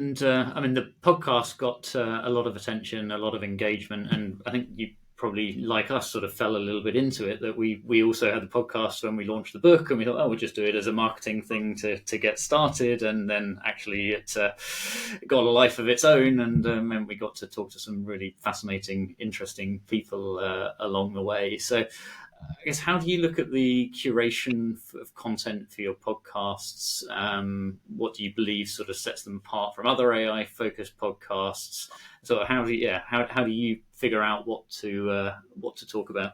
And I mean, the podcast got a lot of attention, a lot of engagement, and I think you probably, like us, sort of fell a little bit into it. That we also had the podcast when we launched the book, and we thought, oh, we'll just do it as a marketing thing to get started, and then actually it got a life of its own, and we got to talk to some really fascinating, interesting people along the way. So I guess, how do you look at the curation of content for your podcasts? What do you believe sort of sets them apart from other AI focused podcasts? So how do you figure out what to talk about?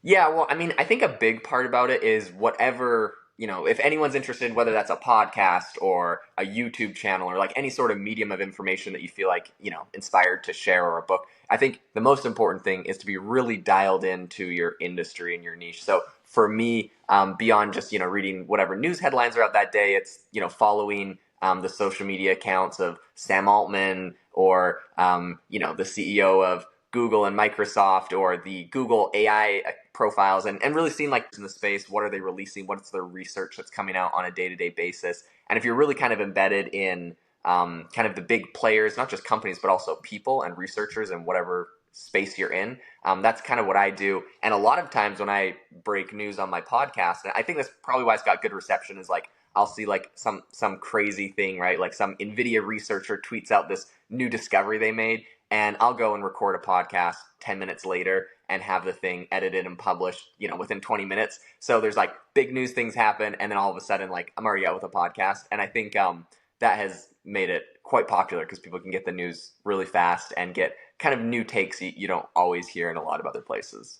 Yeah, well, I mean, I think a big part about it is whatever, if anyone's interested, whether that's a podcast or a YouTube channel or like any sort of medium of information that you feel like, inspired to share or a book, I think the most important thing is to be really dialed into your industry and your niche. So for me, beyond just, reading whatever news headlines are out that day, it's, following the social media accounts of Sam Altman or, the CEO of Google and Microsoft or the Google AI profiles and really seeing like in the space, what are they releasing? What's their research that's coming out on a day-to-day basis? And if you're really kind of embedded in kind of the big players, not just companies, but also people and researchers and whatever space you're in, that's kind of what I do. And a lot of times when I break news on my podcast, and I think that's probably why it's got good reception, is like I'll see like some crazy thing, right? Like some NVIDIA researcher tweets out this new discovery they made, and I'll go and record a podcast 10 minutes later and have the thing edited and published, within 20 minutes. So there's like big news things happen, and then all of a sudden, like I'm already out with a podcast. And I think that has made it quite popular because people can get the news really fast and get kind of new takes you don't always hear in a lot of other places.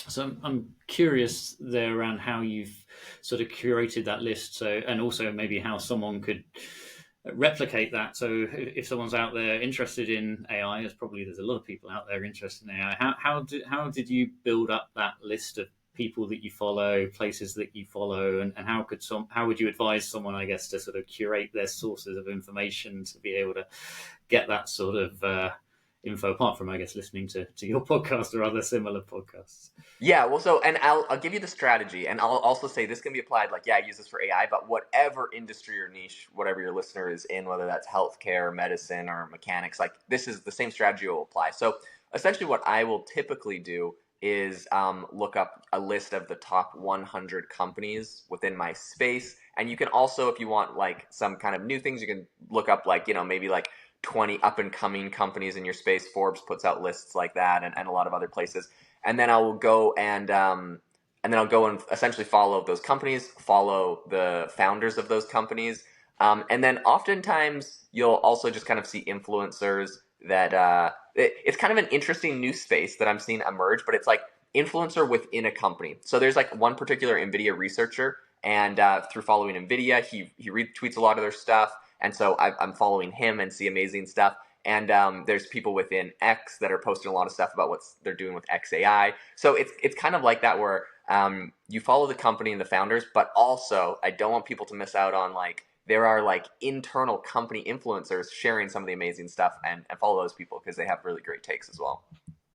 So I'm curious there around how you've sort of curated that list. So, and also maybe how someone could replicate that. So if someone's out there interested in AI, there's a lot of people out there interested in AI. How did you build up that list of people that you follow, places that you follow, and how would you advise someone, I guess, to sort of curate their sources of information to be able to get that sort of info, apart from, I guess, listening to your podcast or other similar podcasts? Yeah, well, so, and I'll give you the strategy, and I'll also say this can be applied, like, yeah, I use this for AI, but whatever industry or niche, whatever your listener is in, whether that's healthcare, medicine, or mechanics, like, this is the same strategy will apply. So, essentially, what I will typically do is look up a list of the top 100 companies within my space, and you can also, if you want, like, some kind of new things, you can look up, like, maybe, like, 20 up and coming companies in your space. Forbes puts out lists like that, and a lot of other places. And then I will go and then I'll go and essentially follow those companies, follow the founders of those companies, and then oftentimes you'll also just kind of see influencers that it's kind of an interesting new space that I'm seeing emerge, but it's like influencer within a company. So there's like one particular NVIDIA researcher, and through following NVIDIA, he retweets a lot of their stuff, and so I'm following him and see amazing stuff. And there's people within X that are posting a lot of stuff about what they're doing with XAI. So it's kind of like that where you follow the company and the founders, but also I don't want people to miss out on like there are like internal company influencers sharing some of the amazing stuff and follow those people because they have really great takes as well.